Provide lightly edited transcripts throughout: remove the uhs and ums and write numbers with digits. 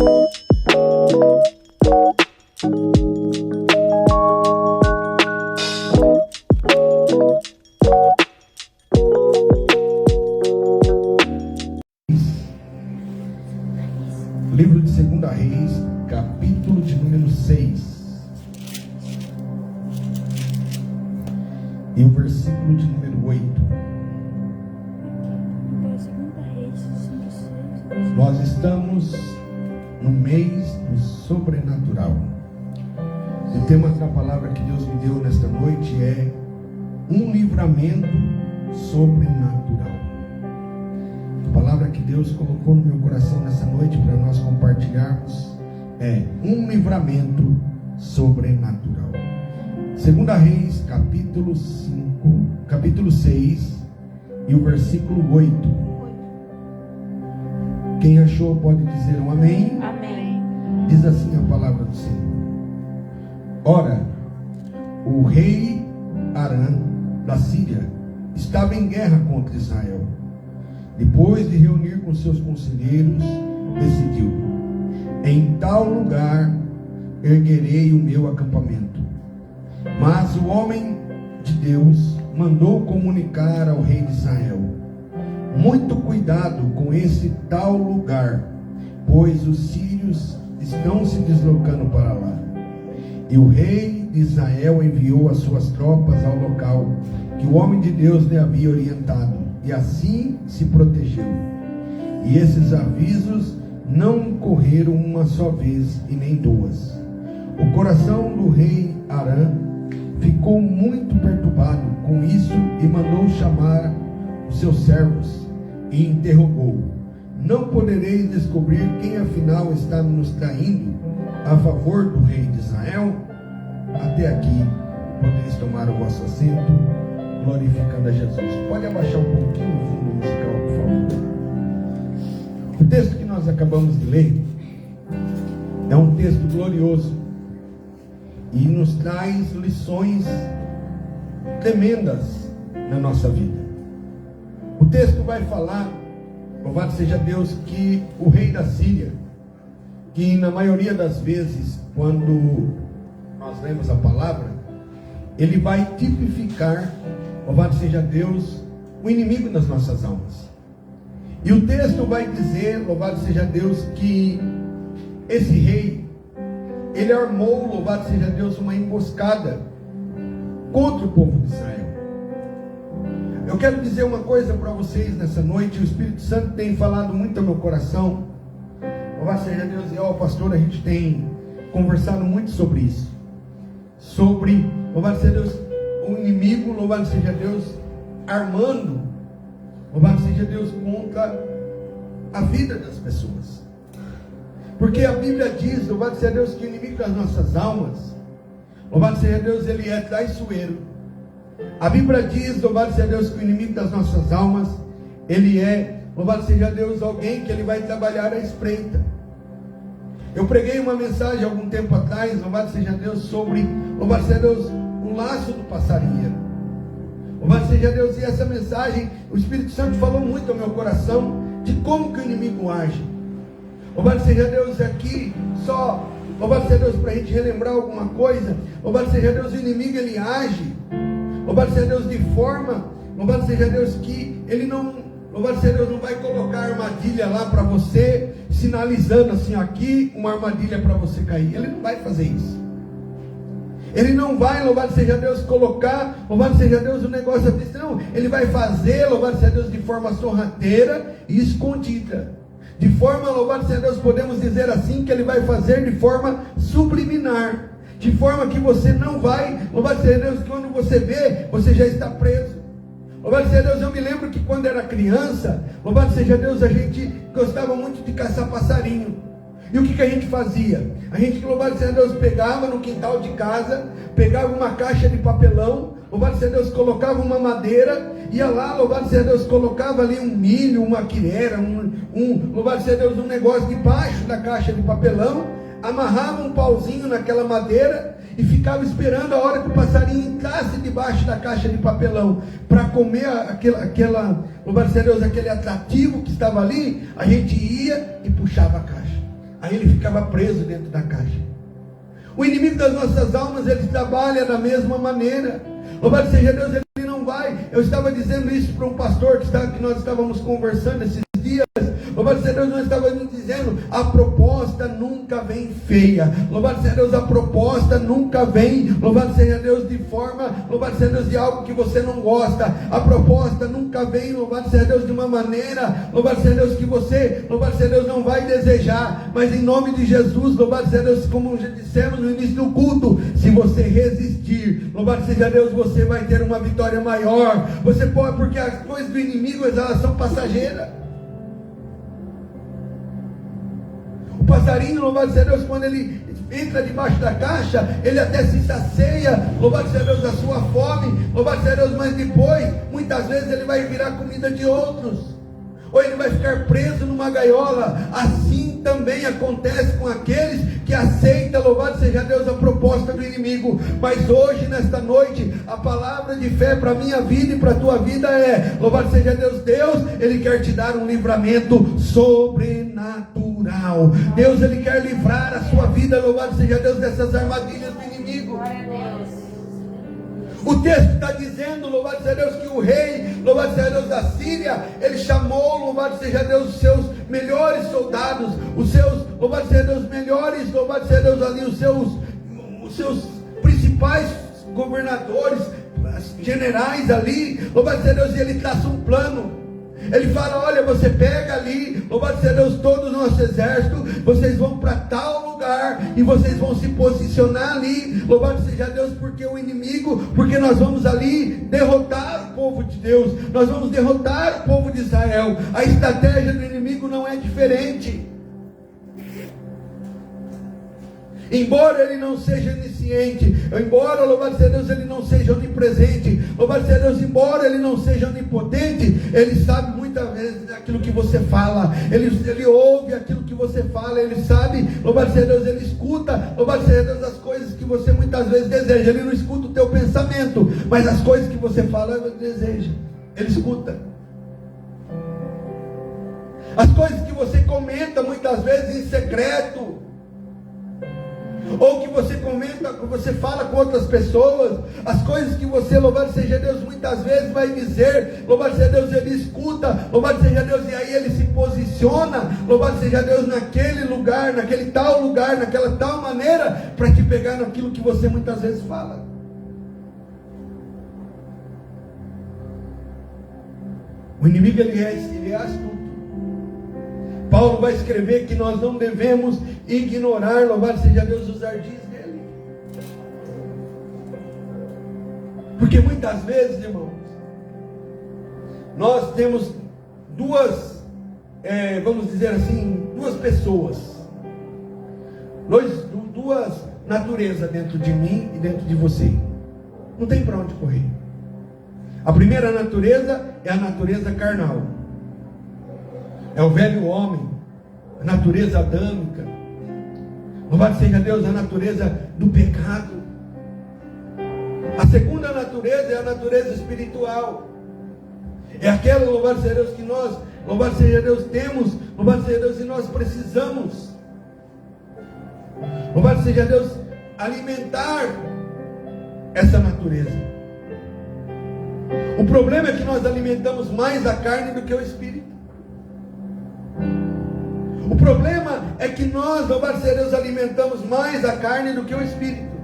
Livro de 2 Reis, capítulo de número 6. E o versículo de número 8. Nós estamos no mês do sobrenatural. O tema da palavra que Deus me deu nesta noite é um livramento sobrenatural. A palavra que Deus colocou no meu coração nessa noite para nós compartilharmos é um livramento sobrenatural. 2 Reis, capítulo 6 e o versículo 8. Quem achou pode dizer um amém. Amém. Diz assim a palavra do Senhor. Ora, o rei Arã da Síria estava em guerra contra Israel. Depois de reunir com seus conselheiros, decidiu: em tal lugar erguerei o meu acampamento. Mas o homem de Deus mandou comunicar ao rei de Israel: muito cuidado com esse tal lugar, pois os sírios estão se deslocando para lá. E o rei de Israel enviou as suas tropas ao local que o homem de Deus lhe havia orientado, e assim se protegeu. E esses avisos não correram uma só vez e nem duas. O coração do rei Arã ficou muito perturbado com isso e mandou chamar os seus servos e interrogou: não podereis descobrir quem afinal está nos traindo a favor do rei de Israel? Até aqui podeis tomar o vosso assento, glorificando a Jesus. Pode abaixar um pouquinho o fundo musical, por favor. O texto que nós acabamos de ler é um texto glorioso e nos traz lições tremendas na nossa vida. O texto vai falar, louvado seja Deus, que o rei da Síria, que na maioria das vezes, quando nós lemos a palavra, ele vai tipificar, louvado seja Deus, o inimigo das nossas almas. E o texto vai dizer, louvado seja Deus, que esse rei, ele armou, louvado seja Deus, uma emboscada contra o povo de Israel. Eu quero dizer uma coisa para vocês nessa noite. O Espírito Santo tem falado muito ao meu coração. Louvado seja Deus. E pastor, a gente tem conversado muito sobre isso. Sobre, louvado seja Deus, o inimigo, louvado seja Deus, armando, louvado seja Deus, contra a vida das pessoas. Porque a Bíblia diz, louvado seja Deus, que o inimigo das nossas almas, louvado seja Deus, ele é traiçoeiro. A Bíblia diz, louvado seja Deus, que o inimigo das nossas almas, ele é, louvado seja Deus, alguém que ele vai trabalhar à espreita. Eu preguei uma mensagem há algum tempo atrás, louvado seja Deus, sobre, louvado seja Deus, o laço do passarinheiro. Louvado seja Deus, e essa mensagem, o Espírito Santo falou muito ao meu coração, de como que o inimigo age. Louvado seja Deus, aqui, só, louvado seja Deus, para a gente relembrar alguma coisa. Louvado seja Deus, o inimigo ele age, louvado seja Deus, de forma, louvado seja Deus, que ele não, louvado seja Deus, não vai colocar armadilha lá para você, sinalizando assim, aqui, uma armadilha para você cair. Ele não vai fazer isso. Ele não vai, louvado seja Deus, colocar, louvado seja Deus, o negócio desse, não. Ele vai fazer, louvado seja Deus, de forma sorrateira e escondida. De forma, louvado seja Deus, podemos dizer assim, que ele vai fazer de forma subliminar. De forma que você não vai, louvado seja Deus, que quando você vê, você já está preso. Louvado seja Deus, eu me lembro que quando era criança, louvado seja Deus, a gente gostava muito de caçar passarinho. E o que a gente fazia? A gente, louvado seja Deus, pegava no quintal de casa, pegava uma caixa de papelão, louvado seja Deus, colocava uma madeira, ia lá, louvado seja Deus, colocava ali um milho, uma quirera, louvado seja Deus, um negócio debaixo da caixa de papelão, amarrava um pauzinho naquela madeira e ficava esperando a hora que o passarinho entrasse debaixo da caixa de papelão para comer louvado seja Deus, aquele atrativo que estava ali. A gente ia e puxava a caixa. Aí ele ficava preso dentro da caixa. O inimigo das nossas almas, ele trabalha da mesma maneira. Louvado seja Deus, ele não vai. Eu estava dizendo isso para um pastor que nós estávamos conversando esses dias. Louvado seja Deus, nós estávamos dizendo, a proposta nunca vem feia. Louvado seja Deus, a proposta nunca vem, louvado seja Deus, de forma, louvado seja Deus, de algo que você não gosta. A proposta nunca vem, louvado seja Deus, de uma maneira, louvado seja Deus, que você, louvado seja Deus, não vai desejar. Mas em nome de Jesus, louvado seja Deus, como já dissemos no início do culto, se você resistir, louvado seja Deus, você vai ter uma vitória maior. Você pode, porque as coisas do inimigo, elas são passageiras. O passarinho, louvado seja Deus, quando ele entra debaixo da caixa, ele até se sacia, louvado seja Deus, da sua fome, louvado seja Deus, mas depois, muitas vezes ele vai virar comida de outros, ou ele vai ficar preso numa gaiola. Assim também acontece com aqueles que aceitam, louvado seja Deus, a proposta do inimigo. Mas hoje, nesta noite, a palavra de fé para a minha vida e para a tua vida é, louvado seja Deus, ele quer te dar um livramento sobrenatural. Deus, ele quer livrar a sua vida, louvado seja Deus, dessas armadilhas do inimigo. O texto está dizendo, louvado seja Deus, que o rei, louvado seja Deus, da Síria, ele chamou, louvado seja Deus, os seus melhores soldados, os seus, louvado seja Deus, melhores, louvado seja Deus, ali, os seus principais governadores, generais ali, louvado seja Deus, e ele traça um plano. Ele fala, olha, você pega ali, louvado seja Deus, todo o nosso exército, vocês vão para tal lugar, e vocês vão se posicionar ali, louvado seja Deus, porque o inimigo, porque nós vamos ali derrotar o povo de Deus, nós vamos derrotar o povo de Israel. A estratégia do inimigo não é diferente. Embora ele não seja onisciente, embora, louvado seja Deus, ele não seja onipresente, louvado seja Deus, embora ele não seja onipotente, ele sabe muitas vezes aquilo que você fala, ele ouve aquilo que você fala, ele sabe, louvado seja Deus, ele escuta, louvado seja Deus, as coisas que você muitas vezes deseja. Ele não escuta o teu pensamento, mas as coisas que você fala, ele deseja, ele escuta. As coisas que você comenta muitas vezes em secreto, ou que você comenta, que você fala com outras pessoas, as coisas que você, louvado seja Deus, muitas vezes vai dizer, louvado seja Deus, ele escuta, louvado seja Deus, e aí ele se posiciona, louvado seja Deus, naquele lugar, naquele tal lugar, naquela tal maneira, para te pegar naquilo que você muitas vezes fala. O inimigo, ele é astuto. Paulo vai escrever que nós não devemos ignorar, louvado seja Deus, os ardis dele. Porque muitas vezes, irmãos, nós temos duas, vamos dizer assim, duas pessoas, duas naturezas dentro de mim e dentro de você. Não tem para onde correr. A primeira natureza é a natureza carnal. É o velho homem, a natureza adâmica. Louvado seja Deus, a natureza do pecado. A segunda natureza é a natureza espiritual. É aquela, louvado seja Deus, que nós, louvado seja Deus, temos, louvado seja Deus, e nós precisamos, louvado seja Deus, alimentar essa natureza. O problema é que nós alimentamos mais a carne do que o espírito. O problema é que nós, louvado seja Deus, alimentamos mais a carne do que o espírito.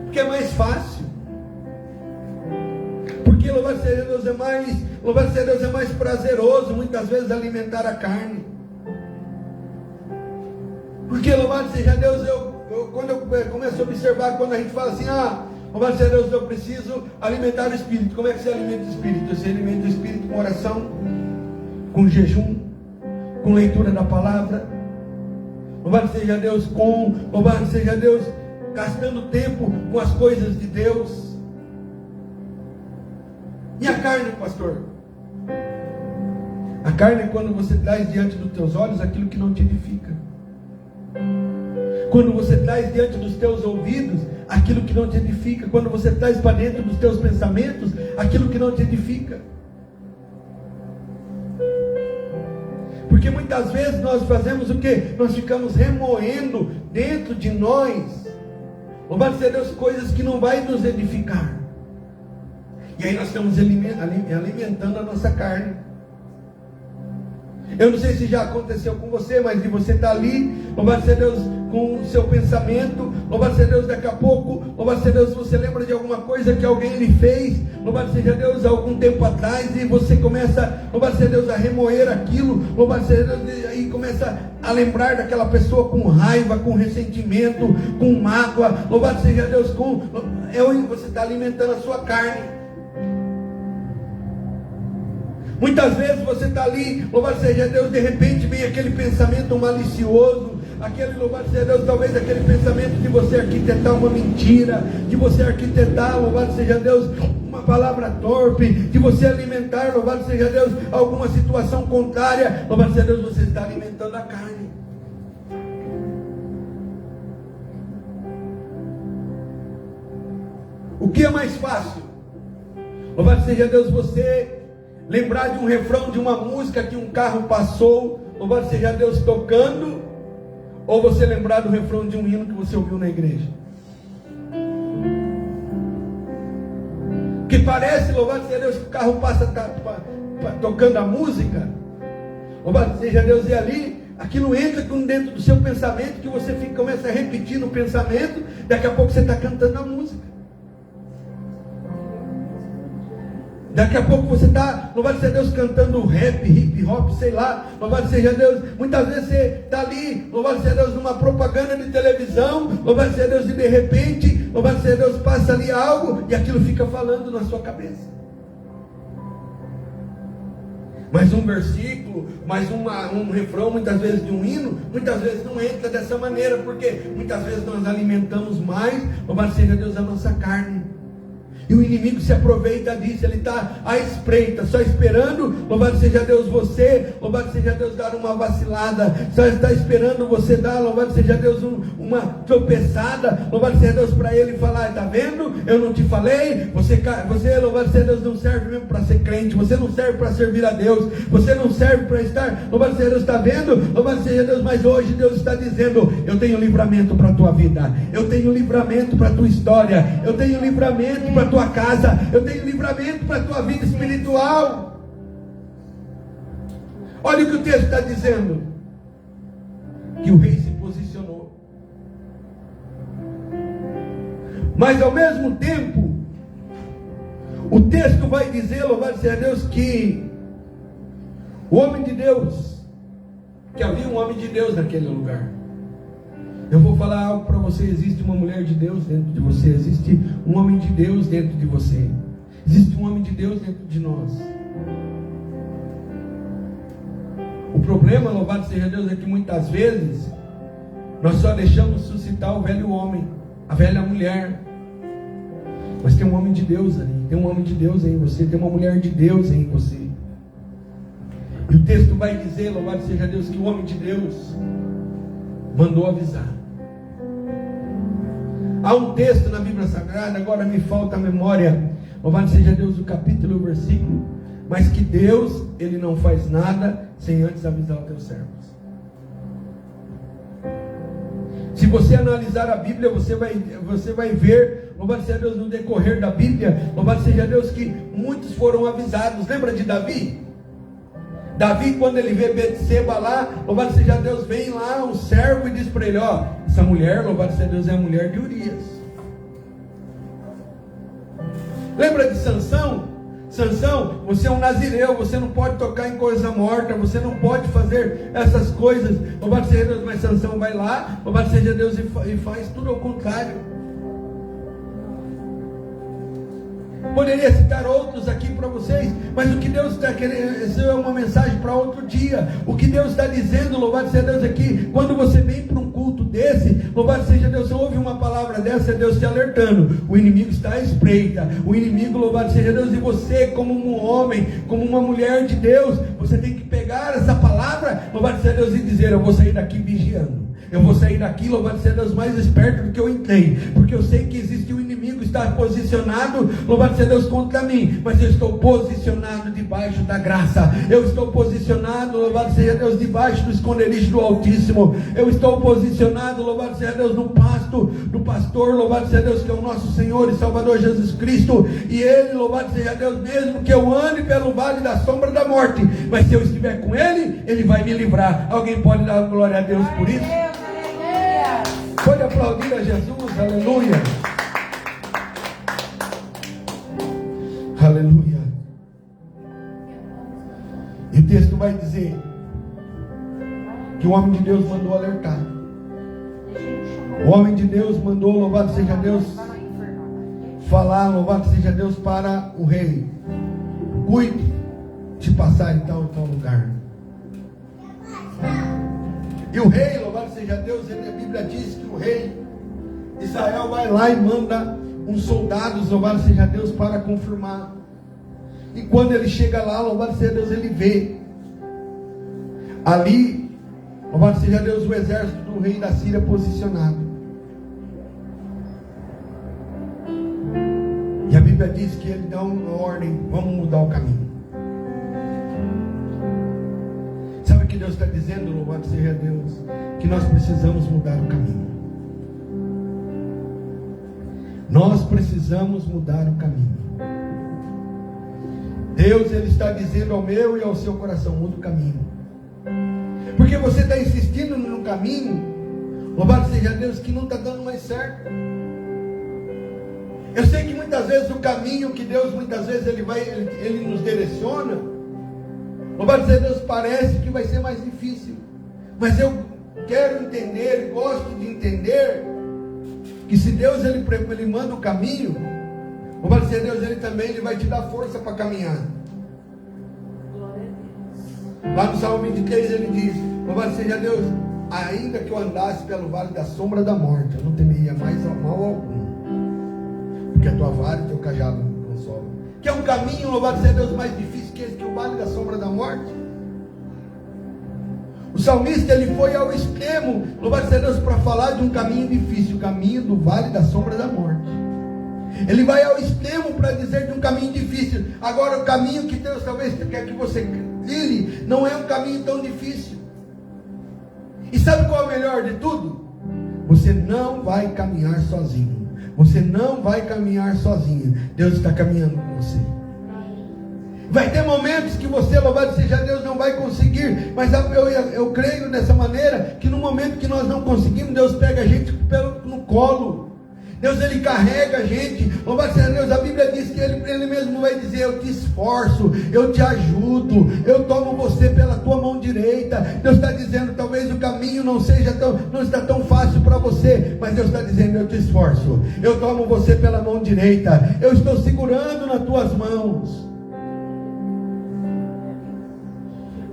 Porque é mais fácil. Porque, louvado seja Deus, é mais prazeroso muitas vezes alimentar a carne. Porque, louvado seja Deus, quando eu começo a observar, quando a gente fala assim, louvado seja Deus, eu preciso alimentar o espírito. Como é que você alimenta o espírito? Você alimenta o espírito com oração, com jejum, com leitura da palavra, louvado seja Deus, louvado seja Deus, gastando tempo com as coisas de Deus. E a carne, pastor? A carne é quando você traz diante dos teus olhos aquilo que não te edifica. Quando você traz diante dos teus ouvidos aquilo que não te edifica. Quando você traz para dentro dos teus pensamentos aquilo que não te edifica. Porque muitas vezes nós fazemos o quê? Nós ficamos remoendo dentro de nós, louvado seja Deus, coisas que não vai nos edificar. E aí nós estamos alimentando a nossa carne. Eu não sei se já aconteceu com você, mas de você estar ali, louvado seja Deus, com o seu pensamento, louvado seja Deus, daqui a pouco, louvado seja Deus, você lembra de alguma coisa que alguém lhe fez, louvado seja Deus, há algum tempo atrás, e você começa, louvado seja Deus, a remoer aquilo, louvado seja Deus, e aí começa a lembrar daquela pessoa com raiva, com ressentimento, com mágoa, louvado seja Deus, você está alimentando a sua carne. Muitas vezes você está ali, louvado seja Deus, de repente vem aquele pensamento malicioso, aquele, louvado seja Deus, talvez aquele pensamento de você arquitetar uma mentira, de você arquitetar, louvado seja Deus, uma palavra torpe, de você alimentar, louvado seja Deus, alguma situação contrária, louvado seja Deus, você está alimentando a carne. O que é mais fácil? Louvado seja Deus, você lembrar de um refrão de uma música que um carro passou, louvado seja Deus, tocando, ou você lembrar do refrão de um hino que você ouviu na igreja? Que parece, louvado seja Deus, que o carro passa tocando a música, louvado seja Deus, e ali aquilo entra dentro do seu pensamento, que você começa a repetir no pensamento, daqui a pouco você está cantando a música. Daqui a pouco você está, louvado seja Deus, cantando rap, hip hop, sei lá, louvado seja Deus. Muitas vezes você está ali, louvado seja Deus, numa propaganda de televisão, louvado seja Deus, e de repente, louvado seja Deus, passa ali algo e aquilo fica falando na sua cabeça. Mais um versículo, mais um refrão, muitas vezes de um hino, muitas vezes não entra dessa maneira, porque muitas vezes nós alimentamos mais, louvado seja Deus, a nossa carne. E o inimigo se aproveita disso, ele está à espreita, só esperando, louvado seja Deus, você, louvado seja Deus, dar uma vacilada, só está esperando você dar, louvado seja Deus, uma tropeçada, louvado seja Deus, para ele falar, está vendo, eu não te falei, você, louvado seja Deus, não serve mesmo para ser crente, você não serve para servir a Deus, você não serve para estar, louvado seja Deus, está vendo, louvado seja Deus, mas hoje Deus está dizendo, eu tenho livramento para a tua vida, eu tenho livramento para a tua história, eu tenho livramento para a tua casa, eu tenho livramento para a tua vida espiritual. Olha o que o texto está dizendo, que o rei se posicionou, mas ao mesmo tempo o texto vai dizer, louvado seja Deus, que o homem de Deus, que havia um homem de Deus naquele lugar. Eu vou falar algo para você, existe uma mulher de Deus dentro de você, existe um homem de Deus dentro de você, existe um homem de Deus dentro de nós. O problema, louvado seja Deus, é que muitas vezes nós só deixamos suscitar o velho homem, a velha mulher, mas tem um homem de Deus ali, tem um homem de Deus em você, tem uma mulher de Deus em você. E o texto vai dizer, louvado seja Deus, que o homem de Deus mandou avisar. Há um texto na Bíblia Sagrada, agora me falta a memória, louvado seja Deus, o capítulo e o versículo, mas que Deus, Ele não faz nada sem antes avisar os teus servos. Se você analisar a Bíblia, você vai ver, louvado seja Deus, no decorrer da Bíblia, louvado seja Deus, que muitos foram avisados. Lembra de Davi? Davi, quando ele vê Betseba lá, louvado seja Deus, vem lá um servo e diz para ele, ó, essa mulher, louvado seja Deus, é a mulher de Urias. Lembra de Sansão? Sansão, você é um nazireu, você não pode tocar em coisa morta, você não pode fazer essas coisas, louvado seja Deus, mas Sansão vai lá, louvado seja Deus, e faz tudo ao contrário. Poderia citar outros aqui para vocês, mas o que Deus está querendo, isso é uma mensagem para outro dia. O que Deus está dizendo, louvado seja Deus, aqui, quando você vem para um culto desse, louvado seja Deus, você ouve uma palavra dessa, essa é Deus te alertando. O inimigo está à espreita. O inimigo, louvado seja Deus, e você, como um homem, como uma mulher de Deus, você tem que pegar essa palavra, louvado seja Deus, e dizer: eu vou sair daqui vigiando. Eu vou sair daqui, louvado seja Deus, mais esperto do que eu entrei, porque eu sei que existe um inimigo, está posicionado, louvado seja Deus, contra mim, mas eu estou posicionado debaixo da graça, eu estou posicionado, louvado seja Deus, debaixo do esconderijo do Altíssimo, eu estou posicionado, louvado seja Deus, no pasto do pastor, louvado seja Deus, que é o nosso Senhor e Salvador Jesus Cristo, e Ele, louvado seja Deus, mesmo que eu ande pelo vale da sombra da morte, mas se eu estiver com Ele, Ele vai me livrar. Alguém pode dar glória a Deus por isso? Pode aplaudir a Jesus, aleluia. Aleluia. E o texto vai dizer que o homem de Deus mandou alertar. O homem de Deus mandou, louvado seja Deus, falar, louvado seja Deus, para o rei: cuide de passar em tal lugar. E o rei, louvado seja Deus, a Bíblia diz que o rei Israel vai lá e manda uns soldados, louvado seja Deus, para confirmar. E quando ele chega lá, louvado seja Deus, ele vê ali, louvado seja Deus, o exército do rei da Síria posicionado. E a Bíblia diz que ele dá uma ordem: vamos mudar o caminho. Sabe o que Deus está dizendo, louvado seja Deus? Que nós precisamos mudar o caminho. Nós precisamos mudar o caminho. Deus, Ele está dizendo ao meu e ao seu coração: muda o caminho. Porque você está insistindo no caminho, louvado seja Deus, que não está dando mais certo. Eu sei que muitas vezes o caminho que Deus, muitas vezes Ele nos direciona, louvado seja Deus, parece que vai ser mais difícil. Mas eu quero entender, gosto de entender, que se Deus ele manda o caminho, louvado seja Deus, Ele vai te dar força para caminhar. Lá no Salmo 23 ele diz: louvado seja Deus, ainda que eu andasse pelo vale da sombra da morte, eu não temeria mais mal algum, porque a tua vara e o teu cajado me consolam. Que é um caminho, louvado seja Deus, mais difícil que esse, que o vale da sombra da morte. O salmista, ele foi ao extremo, louvado seja Deus, para falar de um caminho difícil, o caminho do vale da sombra da morte. Ele vai ao extremo para dizer de um caminho difícil. Agora, o caminho que Deus talvez quer que você trilhe não é um caminho tão difícil. E sabe qual é o melhor de tudo? Você não vai caminhar sozinho. Você não vai caminhar sozinho. Deus está caminhando com você. Vai ter momentos que você, louvado seja Deus, não vai conseguir. Mas eu creio dessa maneira, que no momento que nós não conseguimos, Deus pega a gente no colo. Deus, Ele carrega a gente. Louvado seja Deus, a Bíblia diz que Ele mesmo vai dizer: eu te esforço, eu te ajudo, eu tomo você pela tua mão direita. Deus está dizendo: talvez o caminho não está tão fácil para você, mas Deus está dizendo: eu te esforço, eu tomo você pela mão direita, eu estou segurando nas tuas mãos.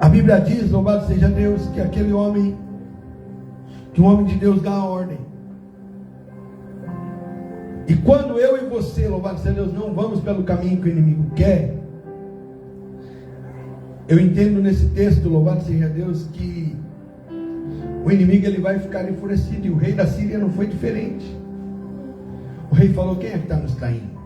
A Bíblia diz, louvado seja Deus, que o homem de Deus dá a ordem. E quando eu e você, louvado seja Deus, não vamos pelo caminho que o inimigo quer, eu entendo nesse texto, louvado seja Deus, que o inimigo ele vai ficar enfurecido. E o rei da Síria não foi diferente. O rei falou: quem é que está nos traindo?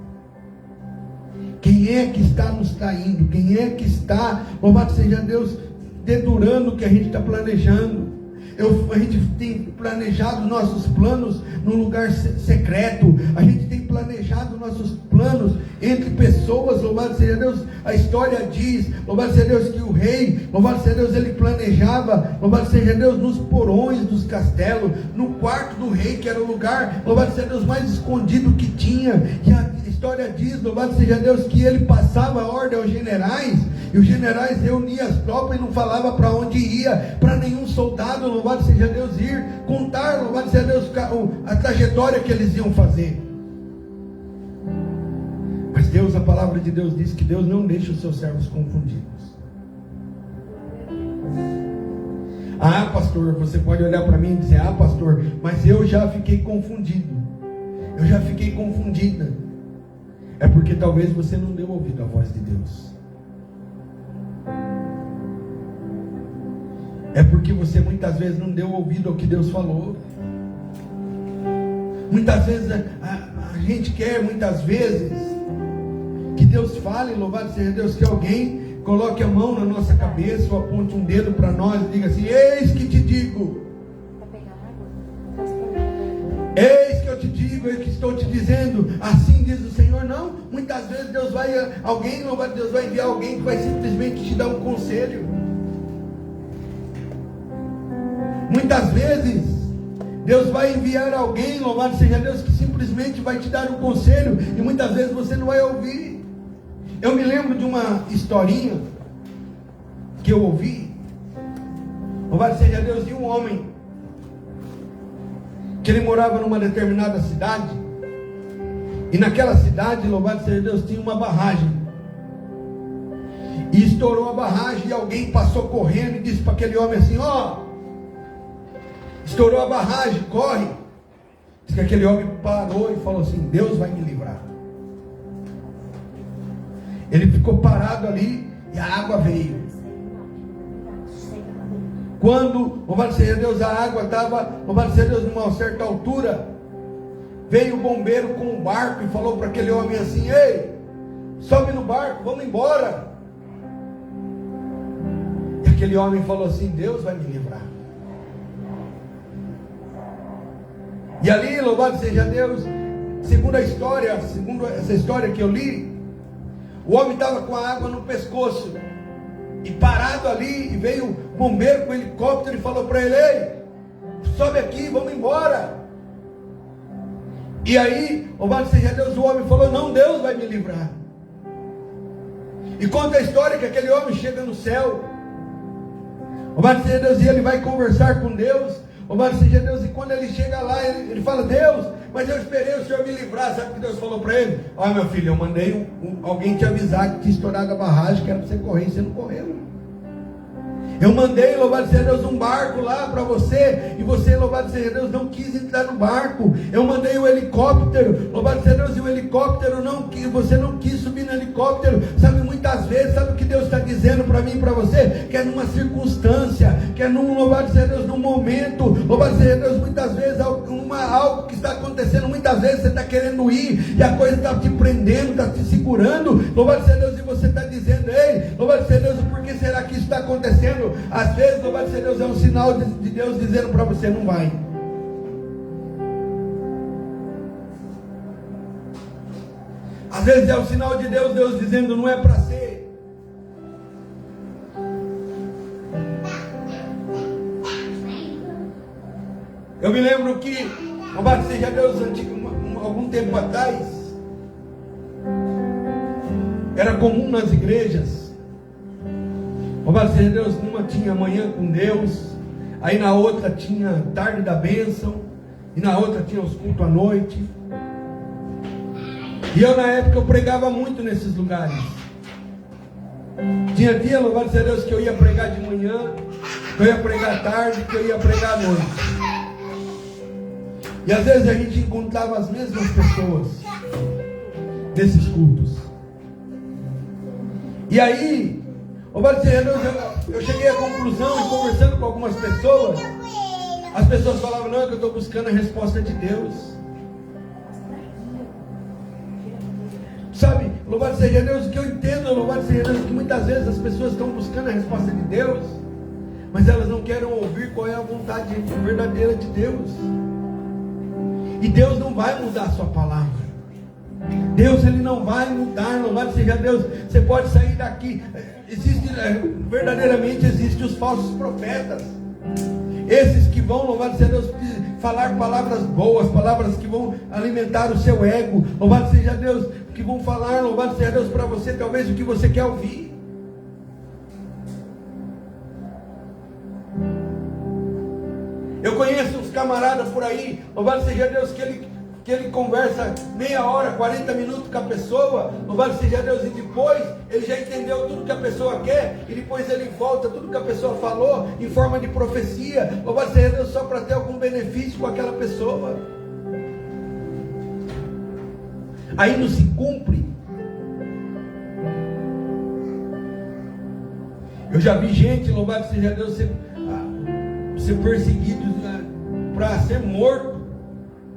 Quem é que está nos traindo? Quem é que está, louvado seja Deus, dedurando o que a gente está planejando? A gente tem planejado nossos planos num lugar secreto. A gente tem planejado nossos planos entre pessoas. Louvado seja Deus. A história diz, louvado seja Deus, que o rei, louvado seja Deus, ele planejava, louvado seja Deus, nos porões dos castelos, no quarto do rei, que era o lugar, louvado seja Deus, mais escondido que tinha. E a história diz, louvado seja Deus, que ele passava a ordem aos generais, e os generais reuniam as tropas e não falava para onde ia, para nenhum soldado, louvado seja Deus, ir contar, louvado seja Deus, a trajetória que eles iam fazer. Mas Deus, a palavra de Deus diz que Deus não deixa os seus servos confundidos. Ah, pastor, você pode olhar para mim e dizer: ah, pastor, mas eu já fiquei confundido. eu já fiquei confundida. É porque talvez você não deu ouvido à voz de Deus. É porque você muitas vezes não deu ouvido ao que Deus falou. Muitas vezes a gente quer, muitas vezes, que Deus fale, louvado seja Deus, que alguém coloque a mão na nossa cabeça ou aponte um dedo para nós e diga assim: eis que te digo, eis que eu te digo, eis que estou te dizendo, assim diz o Senhor. Não, muitas vezes Deus vai, louvado Deus, vai enviar alguém que vai simplesmente te dar um conselho. Muitas vezes Deus vai enviar alguém, louvado seja Deus, que simplesmente vai te dar um conselho, e muitas vezes você não vai ouvir. Eu me lembro de uma historinha que eu ouvi, louvado seja Deus, de um homem que ele morava numa determinada cidade, e naquela cidade, louvado seja Deus, tinha uma barragem, e estourou a barragem, e alguém passou correndo e disse para aquele homem assim: ó, estourou a barragem, corre. Diz que aquele homem parou e falou assim: Deus vai me livrar. Ele ficou parado ali e a água veio. Quando, louvado seja Deus, a água estava, louvado seja Deus, numa certa altura, veio o bombeiro com um barco e falou para aquele homem assim: ei, sobe no barco, vamos embora. E aquele homem falou assim: Deus vai me livrar. E ali, louvado seja Deus, segundo essa história que eu li, o homem estava com a água no pescoço, e parado ali, e veio o bombeiro com o helicóptero e falou para ele: ei, sobe aqui, vamos embora. E aí, louvado seja Deus, o homem falou: não, Deus vai me livrar. E conta a história que aquele homem chega no céu, louvado seja Deus, e ele vai conversar com Deus. Louvado seja Deus, e quando ele chega lá, ele fala: Deus, mas eu esperei o Senhor me livrar. Sabe o que Deus falou para ele? Olha, meu filho, eu mandei alguém te avisar que tinha estourado a barragem, que era para você correr, e você não correu. Eu mandei, louvado seja Deus, um barco lá para você, e você, louvado seja Deus, não quis entrar no barco. Eu mandei o helicóptero, louvado seja Deus, e o helicóptero você não quis subir no helicóptero. Sabe, muitas vezes, sabe o que Deus está dizendo para mim e para você? Que é numa circunstância, que é num, louvado seja Deus, num momento, louvado seja Deus, muitas vezes algo que está acontecendo, muitas vezes você está querendo ir, e a coisa está te prendendo, está te segurando, louvado seja Deus, e você está dizendo: ei, louvado seja Deus, por que será que isso está acontecendo? Às vezes, louvado seja Deus, é um sinal de Deus dizendo para você: não vai. Às vezes é um sinal de Deus dizendo: não é para ser. Eu me lembro que, louvado seja Deus, algum tempo atrás, era comum nas igrejas, louvado seja Deus, numa tinha manhã com Deus, aí na outra tinha tarde da bênção, e na outra tinha os cultos à noite. E eu, na época, eu pregava muito nesses lugares. Tinha dia, louvado seja Deus, que eu ia pregar de manhã, que eu ia pregar à tarde, que eu ia pregar à noite. E às vezes a gente encontrava as mesmas pessoas nesses cultos. E aí, louvado seja Deus, eu cheguei à conclusão, e conversando com algumas pessoas, as pessoas falavam: não, é que eu estou buscando a resposta de Deus. Sabe, louvado seja Deus, o que eu entendo, louvado seja Deus, que muitas vezes as pessoas estão buscando a resposta de Deus, mas elas não querem ouvir qual é a vontade verdadeira de Deus. E Deus não vai mudar a sua palavra. Deus, Ele não vai mudar, louvado seja Deus. Você pode sair daqui, verdadeiramente existem os falsos profetas, esses que vão, louvado seja Deus, falar palavras boas, palavras que vão alimentar o seu ego, louvado seja Deus, que vão falar, louvado seja Deus, para você talvez o que você quer ouvir. Eu conheço uns camaradas por aí, louvado seja Deus, que ele conversa meia hora, 40 minutos com a pessoa, louvado seja Deus, e depois ele já entendeu tudo que a pessoa quer, e depois ele volta tudo que a pessoa falou em forma de profecia, louvado seja Deus, só para ter algum benefício com aquela pessoa. aí não se cumpre. Eu já vi gente, louvado seja Deus, ser perseguido para ser morto,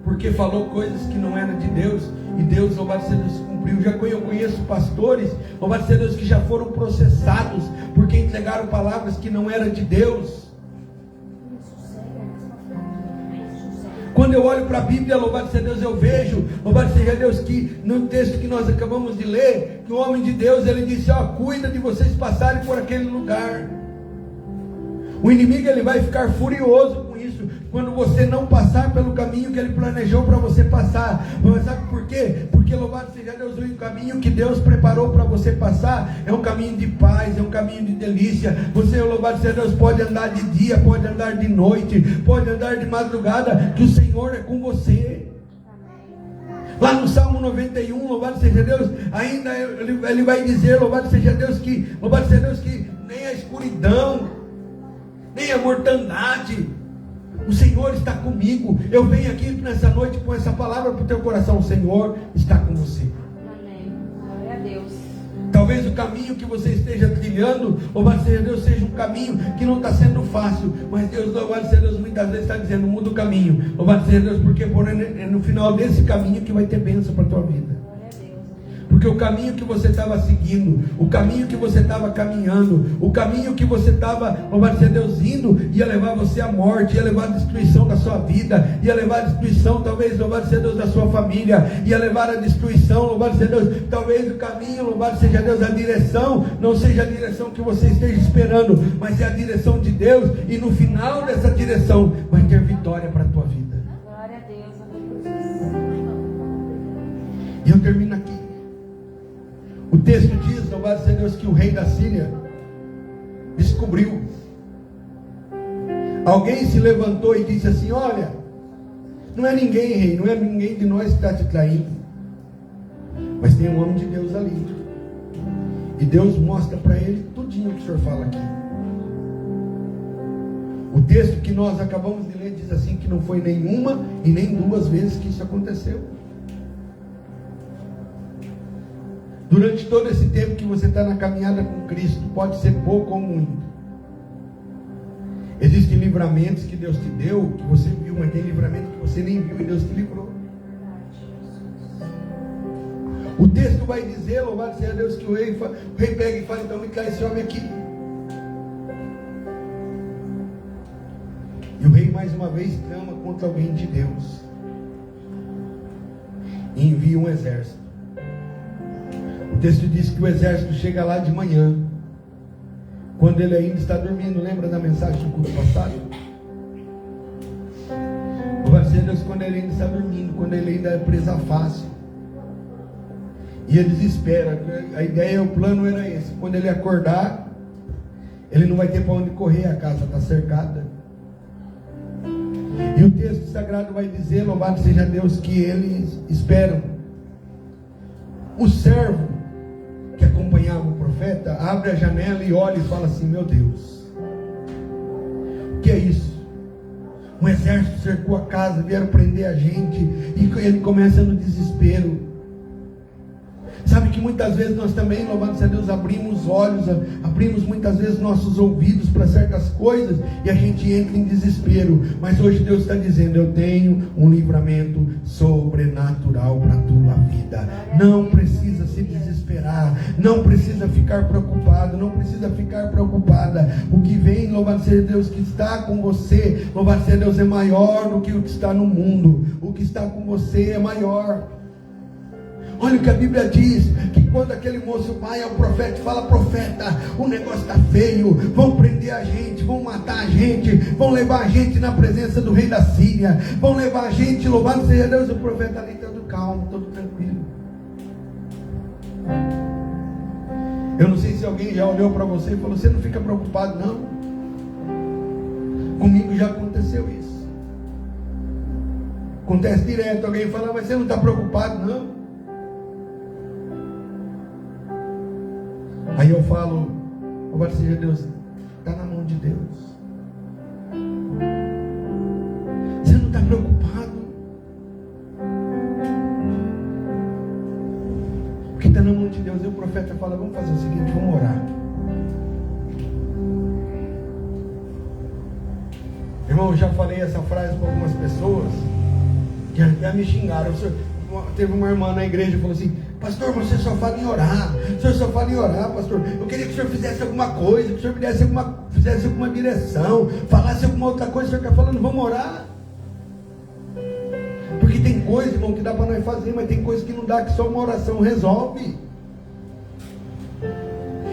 porque falou coisas que não eram de Deus, e Deus, louvado seja Deus, cumpriu. Eu conheço pastores, louvado seja Deus, que já foram processados, porque entregaram palavras que não eram de Deus. Quando eu olho para a Bíblia, louvado seja Deus, eu vejo, louvado seja Deus, que no texto que nós acabamos de ler, que o homem de Deus, ele disse, cuida de vocês passarem por aquele lugar. O inimigo, ele vai ficar furioso com isso, quando você não passar pelo caminho que ele planejou para você passar. Mas sabe por quê? Porque louvado seja Deus, o caminho que Deus preparou para você passar é um caminho de paz, é um caminho de delícia. Você, louvado seja Deus, pode andar de dia, pode andar de noite, pode andar de madrugada, que o Senhor é com você. Lá no Salmo 91, louvado seja Deus, ainda ele vai dizer, louvado seja Deus, que nem a escuridão, nem a mortandade, o Senhor está comigo. Eu venho aqui nessa noite com essa palavra para o teu coração. O Senhor está com você. Amém. Glória a Deus. Talvez o caminho que você esteja trilhando, louvado seja Deus, seja um caminho que não está sendo fácil, mas Deus, louvado seja Deus, muitas vezes está dizendo, muda o caminho, louvado seja Deus, porque é no final desse caminho que vai ter bênção para a tua vida. Porque o caminho que você estava seguindo, o caminho que você estava caminhando, o caminho que você estava, louvado seja Deus, indo, ia levar você à morte, ia levar a destruição da sua vida, ia levar a destruição, talvez, louvado seja Deus, da sua família, ia levar a destruição, louvado seja Deus, talvez o caminho, louvado seja Deus, a direção, não seja a direção que você esteja esperando, mas é a direção de Deus, e no final dessa direção, vai ter vitória para a tua vida. Glória a Deus. E eu termino aqui. O texto diz, louvado seja Deus, que o rei da Síria descobriu. Alguém se levantou e disse assim, olha, não é ninguém, rei, não é ninguém de nós que está te traindo, mas tem um homem de Deus ali, e Deus mostra para ele tudinho que o senhor fala aqui. O texto que nós acabamos de ler diz assim, que não foi nenhuma e nem duas vezes que isso aconteceu. Durante todo esse tempo que você está na caminhada com Cristo, pode ser pouco ou muito, existem livramentos que Deus te deu, que você viu, mas tem livramento que você nem viu e Deus te livrou. O texto vai dizer, louvado seja Deus, que o rei pega e fala, então me traz esse homem aqui. E o rei mais uma vez trama contra alguém de Deus e envia um exército. O texto diz que o exército chega lá de manhã, quando ele ainda está dormindo. Lembra da mensagem do culto passado? Louvado seja Deus, quando ele ainda está dormindo, quando ele ainda é presa fácil, e ele desespera. A ideia, o plano era esse: quando ele acordar, ele não vai ter para onde correr, a casa está cercada. E o texto sagrado vai dizer, louvado seja Deus, que eles esperam. O servo que acompanhava o profeta abre a janela e olha e fala assim, meu Deus, o que é isso? Um exército cercou a casa, vieram prender a gente, e ele começa no desespero. Sabe que muitas vezes nós também, louvado seja Deus, abrimos olhos, abrimos muitas vezes nossos ouvidos para certas coisas, e a gente entra em desespero. Mas hoje Deus está dizendo, eu tenho um livramento sobrenatural para a tua vida. Não precisa se desesperar, não precisa ficar preocupado, não precisa ficar preocupada. O que vem, louvado seja Deus, que está com você, louvado seja Deus, é maior do que o que está no mundo. O que está com você é maior. Olha o que a Bíblia diz, que quando aquele moço vai ao profeta e fala, profeta, o negócio está feio, vão prender a gente, vão matar a gente, vão levar a gente na presença do rei da Síria, vão levar a gente, louvado seja Deus, o profeta ali todo calmo, todo tranquilo. Eu não sei se alguém já olhou para você e falou, você não fica preocupado não? Comigo já aconteceu isso. Acontece direto, alguém fala, mas você não está preocupado não? Aí eu falo, louvado seja Deus, está na mão de Deus. Você não está preocupado? profeta fala, vamos fazer o seguinte, vamos orar. Irmão, eu já falei essa frase para algumas pessoas que até me xingaram. Teve uma irmã na igreja que falou assim, pastor, você só fala em orar. O senhor só fala em orar, pastor. Eu queria que o senhor fizesse alguma coisa, que o senhor fizesse alguma direção, falasse alguma outra coisa. O senhor está falando, vamos orar. Porque tem coisa, irmão, que dá para nós fazer, mas tem coisa que não dá, que só uma oração resolve.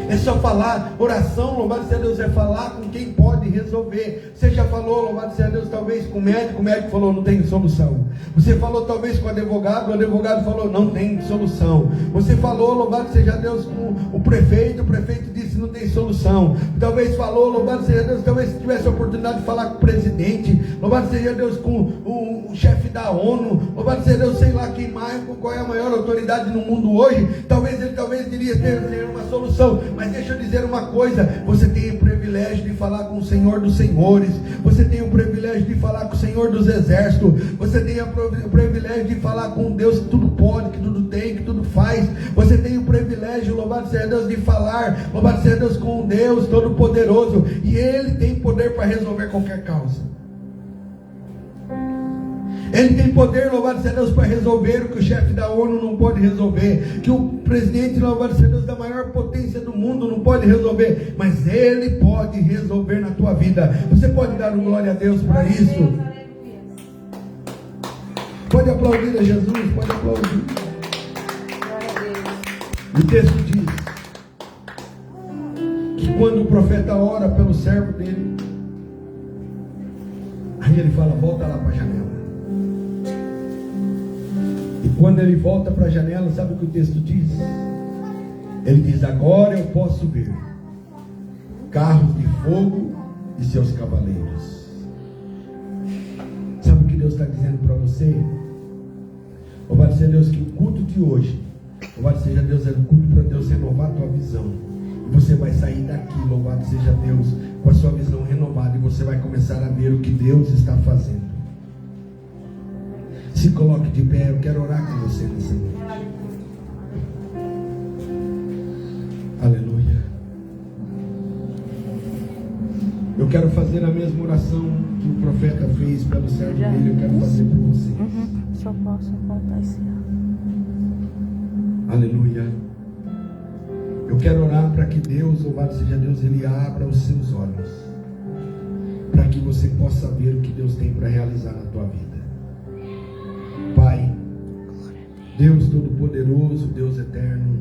É só falar, oração, louvado seja Deus, é falar com quem pode resolver. Você já falou, louvado seja Deus, talvez com o médico falou, não tem solução. Você falou talvez com o advogado falou, não tem solução. Você falou, louvado seja Deus, com o prefeito disse, não tem solução. Talvez falou, louvado seja Deus, talvez se tivesse a oportunidade de falar com o presidente, louvado seja Deus, com o chefe da ONU, louvado seja Deus, sei lá quem mais, qual é a maior autoridade no mundo hoje, talvez ele diria ter uma solução. Mas deixa eu dizer uma coisa, você tem o privilégio de falar com o Senhor dos Senhores, você tem o privilégio de falar com o Senhor dos Exércitos, você tem o privilégio de falar com Deus que tudo pode, que tudo tem, que tudo faz. Você tem o privilégio, louvado seja Deus, de falar, louvado seja Deus, com Deus Todo-Poderoso, e Ele tem poder para resolver qualquer causa. Ele tem poder, louvado seja Deus, para resolver o que o chefe da ONU não pode resolver, que o presidente, louvado seja Deus, da maior potência do mundo não pode resolver, mas Ele pode resolver na tua vida. Você pode dar um glória a Deus para isso? Pode aplaudir a Jesus, pode aplaudir. Glória a Deus. O texto diz que quando o profeta ora pelo servo dele, aí ele fala, volta lá para a janela. E quando ele volta para a janela, sabe o que o texto diz? Ele diz, agora eu posso ver carros de fogo e seus cavaleiros. Sabe o que Deus está dizendo para você? Louvado seja Deus, que o culto de hoje, louvado seja Deus, é o culto para Deus renovar a tua visão. E você vai sair daqui, louvado seja Deus, com a sua visão renovada, e você vai começar a ver o que Deus está fazendo. Se coloque de pé, eu quero orar com você nessa noite. Aleluia. Eu quero fazer a mesma oração que o profeta fez pelo servo dele, eu quero fazer por você. Só posso voltar esse ano. Aleluia. Eu quero orar para que Deus, louvado seja Deus, Ele abra os seus olhos, para que você possa ver o que Deus tem para realizar na tua vida. Pai, Deus Todo-Poderoso, Deus Eterno,